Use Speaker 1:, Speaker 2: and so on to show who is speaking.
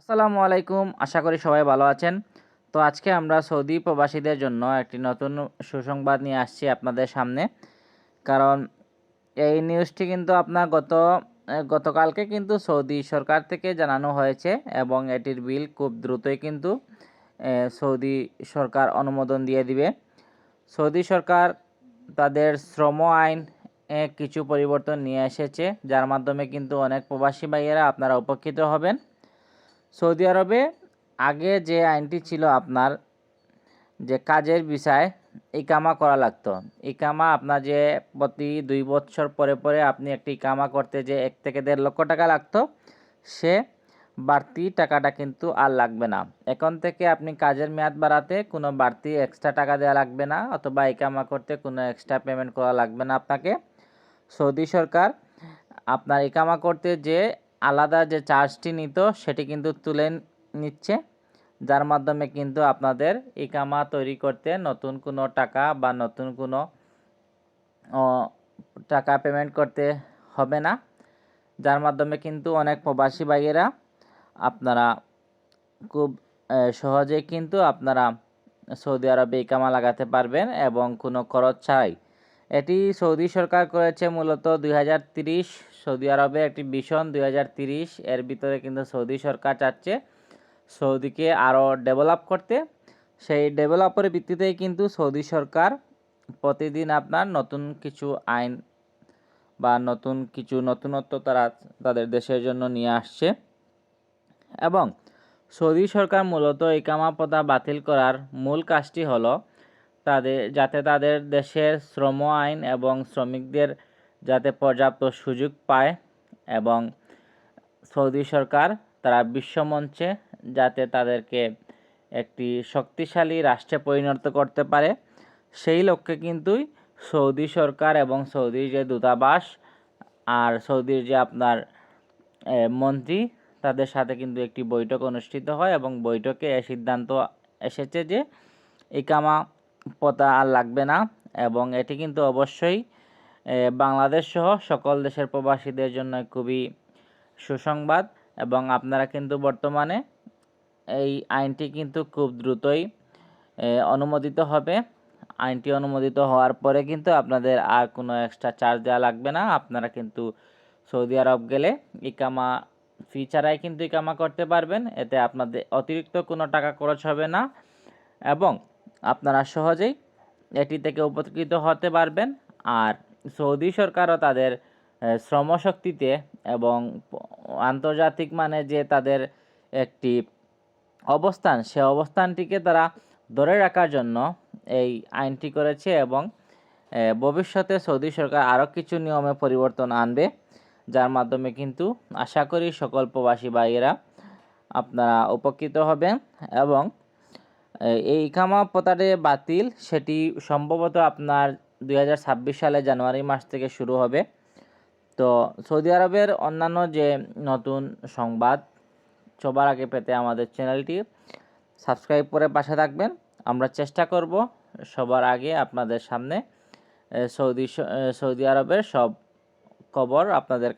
Speaker 1: আসসালামু আলাইকুম। আশা করি সবাই ভালো আছেন। তো আজকে আমরা সৌদি প্রবাসীদের জন্য একটি নতুন সুসংবাদ নিয়ে আসছি আপনাদের সামনে। কারণ এই নিউজটি কিন্তু আপনার গতকালকে কিন্তু সৌদি সরকার থেকে জানানো হয়েছে এবং এটির বিল খুব দ্রুতই কিন্তু সৌদি সরকার অনুমোদন দিয়ে দিবে। সৌদি সরকার তাদের শ্রম আইন কিছু পরিবর্তন নিয়ে এসেছে, যার মাধ্যমে কিন্তু অনেক প্রবাসী ভাইয়েরা আপনারা উপকৃত হবেন। সৌদি আরবে আগে যে আইনটি ছিল আপনার, যে কাজের ভিসায় ইকামা করা লাগতো। ইকামা আপনার যে প্রতি 2 বছর পরে পরে আপনি একটি ইকামা করতে যে 1 থেকে 1.5 লক্ষ টাকা লাগতো, সে বাড়তি টাকাটা কিন্তু আর লাগবে না। এখন থেকে আপনি কাজের মেয়াদ বাড়াতে কোনো বাড়তি এক্সট্রা টাকা দেওয়া লাগবে না, অথবা ইকামা করতে কোনো এক্সট্রা পেমেন্ট করা লাগবে না আপনাকে। সৌদি সরকার আপনার ইকামা করতে যে আলাদা যে চার্জটি নিত সেটি কিন্তু তুলে নিচ্ছে, যার মাধ্যমে কিন্তু আপনাদের ইকামা তৈরি করতে নতুন কোনো টাকা বা নতুন কোনো টাকা পেমেন্ট করতে হবে না। যার মাধ্যমে কিন্তু অনেক প্রবাসী ভাইয়েরা আপনারা খুব সহজেই কিন্তু আপনারা সৌদি আরবে ইকামা লাগাতে পারবেন এবং কোনো খরচ ছাড়াই। এটি সৌদি সরকার করেছে মূলত 2030 সৌদি আরবে একটি ভিশন 2030 এর ভিতরে কিন্তু সৌদি সরকার চাচ্ছে সৌদিকে আরও ডেভেলপ করতে। সেই ডেভেলপের ভিত্তিতেই কিন্তু সৌদি সরকার প্রতিদিন আপনার নতুন কিছু আইন বা নতুন কিছু নতুনত্ব তারা তাদের দেশের জন্য নিয়ে আসছে। এবং সৌদি সরকার মূলত ইকামা প্রথা বাতিল করার মূল কাজটি হলো যাতে তাদের দেশের শ্রম আইন এবং শ্রমিকদের যাতে পর্যাপ্ত সুযোগ পায়, এবং সৌদি সরকার তারা বিশ্বমঞ্চে যাতে তাদেরকে একটি শক্তিশালী রাষ্ট্রে পরিণত করতে পারে, সেই লক্ষ্যে কিন্তুই সৌদি সরকার এবং সৌদির যে দূতাবাস আর সৌদির যে আপনার মন্ত্রী, তাদের সাথে কিন্তু একটি বৈঠক অনুষ্ঠিত হয় এবং বৈঠকে সিদ্ধান্ত এসেছে যে ইকামা প্রথা আর লাগবে না। এবং এটি কিন্তু অবশ্যই বাংলাদেশ সহ সকল দেশের প্রবাসীদের জন্য খুবই সুসংবাদ। এবং আপনারা কিন্তু বর্তমানে এই আইনটি কিন্তু খুব দ্রুতই অনুমোদিত হবে। আইনটি অনুমোদিত হওয়ার পরে কিন্তু আপনাদের আর কোনো এক্সট্রা চার্জ দেওয়া লাগবে না। আপনারা কিন্তু সৌদি আরব গেলে ইকামা ফি ছাড়াই কিন্তু ইকামা করতে পারবেন। এতে আপনাদের অতিরিক্ত কোনো টাকা খরচ হবে না এবং আপনারা সহজেই এটি থেকে উপকৃত হতে পারবেন। আর সৌদি সরকারও তাদের শ্রমশক্তিতে এবং আন্তর্জাতিক মানে যে তাদের একটি অবস্থান, সে অবস্থানটিকে তারা ধরে রাখার জন্য এই আইনটি করেছে এবং ভবিষ্যতে সৌদি সরকার আরও কিছু নিয়মে পরিবর্তন আনবে, যার মাধ্যমে কিন্তু আশা করি সকল প্রবাসী ভাইয়েরা আপনারা উপকৃত হবেন। এবং এই ইকামা প্রথাটি বাতিল সেটি সম্ভবত আপনার 2026 সালে জানুয়ারি মাস থেকে শুরু হবে। তো সৌদি আরবের অন্যান্য যে নতুন সংবাদ সবার আগে পেতে আমাদের চ্যানেলটি সাবস্ক্রাইব করে পাশে থাকবেন। আমরা চেষ্টা করব সবার আগে আপনাদের সামনে সৌদি আরবের সব খবর আপনাদের